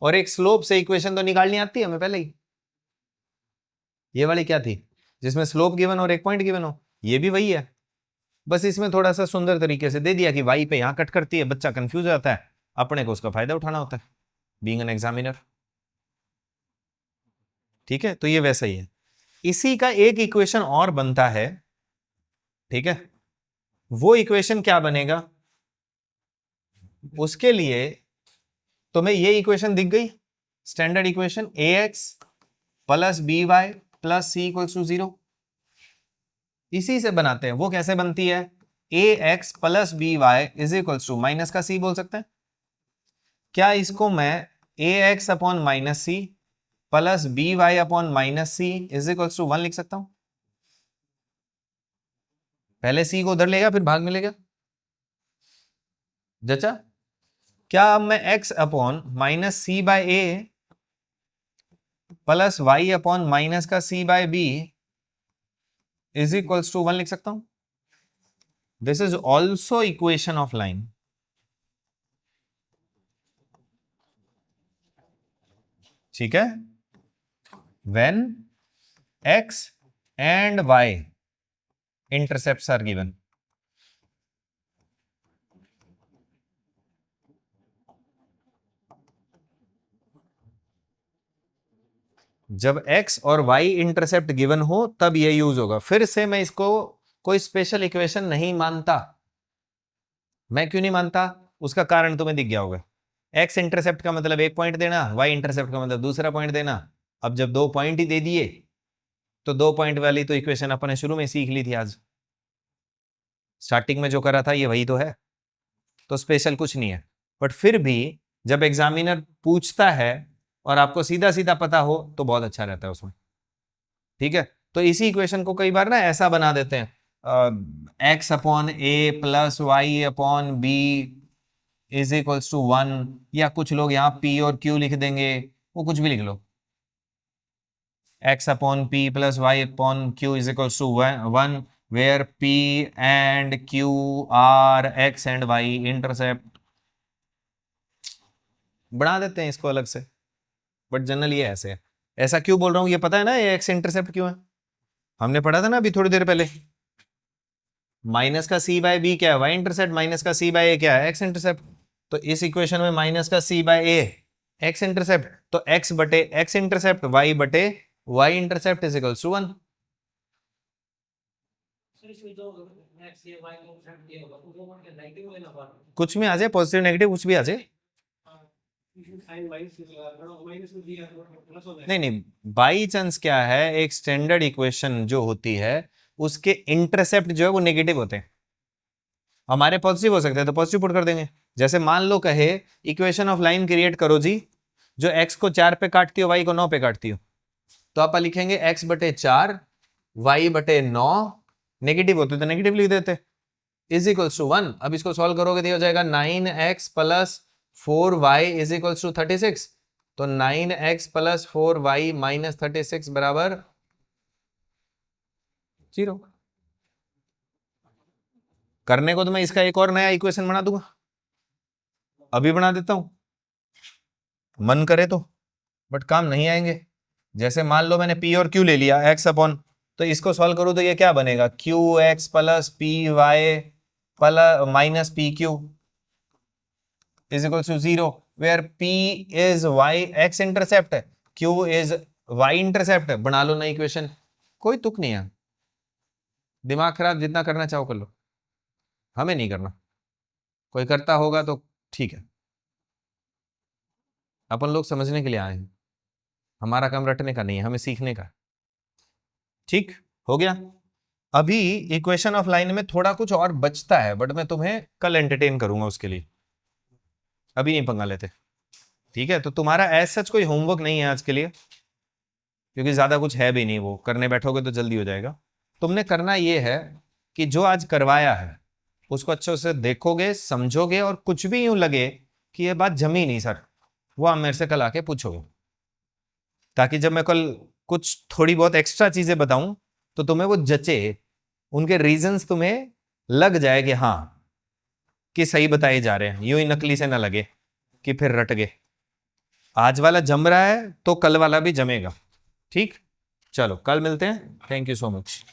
और एक स्लोप से इक्वेशन तो निकालनी आती है हमें पहले ही। ये वाली क्या थी जिसमें स्लोप गिवन और एक पॉइंट गिवन हो, ये भी वही है, बस इसमें थोड़ा सा सुंदर तरीके से दे दिया कि y पे यहां कट करती है, बच्चा कंफ्यूज हो जाता है, अपने को उसका फायदा उठाना होता है बीइंग एन एग्जामिनर। ठीक है, तो ये वैसा ही है। इसी का एक इक्वेशन और बनता है, ठीक है, वो इक्वेशन क्या बनेगा, उसके लिए तुम्हें ये इक्वेशन दिख गई, standard equation ax plus by plus c equals to 0। इसी से बनाते हैं, वो कैसे बनती है, ax plus by is equals to minus का c बोल सकते हैं क्या, इसको मैं ax upon minus c plus by upon minus c is equals to 1 लिख सकता हूं। पहले c को उधर लेगा फिर भाग में लेगा, जचा क्या, अब मैं x upon minus c by a plus y upon minus का c by b is equals to 1 लिख सकता हूं। This is also equation of line. ठीक है, when x and y intercepts are given। जब x और y इंटरसेप्ट गिवन हो तब ये यूज होगा। फिर से मैं इसको कोई स्पेशल इक्वेशन नहीं मानता। मैं क्यों नहीं मानता, उसका कारण तुम्हें दिख गया होगा। x इंटरसेप्ट का मतलब एक पॉइंट देना, y इंटरसेप्ट का मतलब दूसरा पॉइंट देना। अब जब दो पॉइंट ही दे दिए तो दो पॉइंट वाली तो इक्वेशन अपने शुरू में सीख ली थी, आज स्टार्टिंग में जो करा था ये वही तो है, तो स्पेशल कुछ नहीं है। बट फिर भी जब एग्जामिनर पूछता है और आपको सीधा सीधा पता हो तो बहुत अच्छा रहता है उसमें। ठीक है, तो इसी इक्वेशन को कई बार ना ऐसा बना देते हैं, x upon a plus y upon b is equals to 1, या कुछ लोग यहाँ p और q लिख देंगे, वो कुछ भी लिख लो, x upon p plus y upon q is equals to 1 where p and q are x and y intercept। बना देते हैं इसको अलग से, बट जनरल ये ऐसे है। ऐसा क्यों बोल रहा हूं, ये पता है ना ये x इंटरसेप्ट क्यों है, हमने पढ़ा था ना अभी थोड़ी देर पहले। माइनस का c बाय बी क्या है, y इंटरसेप्ट, माइनस का c बाय ए क्या है, x इंटरसेप्ट। तो इस इक्वेशन में माइनस का c by a x intercept, तो x बटे x इंटरसेप्ट y बटे y intercept is equals to 1। कुछ भी आ जाए, पॉजिटिव नेगेटिव कुछ भी आ जाए, नहीं बाई चांस क्या है, एक स्टैंडर्ड इक्वेशन जो होती है उसके इंटरसेप्ट जो है वो नेगेटिव होते हैं। हमारे पॉजिटिव हो सकते हैं तो पॉजिटिव पुट कर देंगे। जैसे मान लो कहे इक्वेशन ऑफ लाइन क्रिएट करो जी, जो x को 4 पे काटती हो y को 9 पे काटती हो, तो आप लिखेंगे x बटे 4 y बटे 9, नेगेटिव होते तो नेगेटिव लिख देते, इज इक्वल्स टू 1। अब इसको सॉल्व करोगे तो हो जाएगा 9x plus 4y is equals to 36, तो 9x प्लस 4y माइनस 36 बराबर 0। करने को तो मैं इसका एक और नया इक्वेशन बना दूंगा, अभी बना देता हूं मन करे तो, बट काम नहीं आएंगे। जैसे मान लो मैंने p और q ले लिया x अपॉन, तो इसको सॉल्व करूं तो ये क्या बनेगा, qx plus py plus minus pq is equal to 0, where p is y x intercept है, q इज y इंटरसेप्ट है। बना लो नई इक्वेशन, कोई तुक नहीं है, दिमाग खराब जितना करना चाहो कर लो, हमें नहीं करना। कोई करता होगा तो ठीक है, अपन लोग समझने के लिए आए हैं, हमारा काम रटने का नहीं है, हमें सीखने का। ठीक हो गया। अभी इक्वेशन ऑफ लाइन में थोड़ा कुछ और बचता है, बट मैं तुम्हें कल एंटरटेन करूंगा उसके लिए, अभी नहीं पंगा लेते। ठीक है, तो तुम्हारा ऐसा सच कोई होमवर्क नहीं है आज के लिए, क्योंकि ज्यादा कुछ है भी नहीं, वो करने बैठोगे तो जल्दी हो जाएगा। तुमने करना ये है कि जो आज करवाया है उसको अच्छे से देखोगे, समझोगे, और कुछ भी यूं लगे कि ये बात जमी नहीं सर, वो आप मेरे से कल आके पूछोगे, ताकि जब मैं कल कुछ थोड़ी बहुत एक्स्ट्रा चीजें बताऊं तो तुम्हें वो जचे, उनके रीजंस तुम्हें लग जाए कि हाँ कि सही बताए जा रहे हैं, यूं ही नकली से ना लगे कि फिर रट गए। आज वाला जम रहा है तो कल वाला भी जमेगा। ठीक, चलो कल मिलते हैं, थैंक यू सो मच।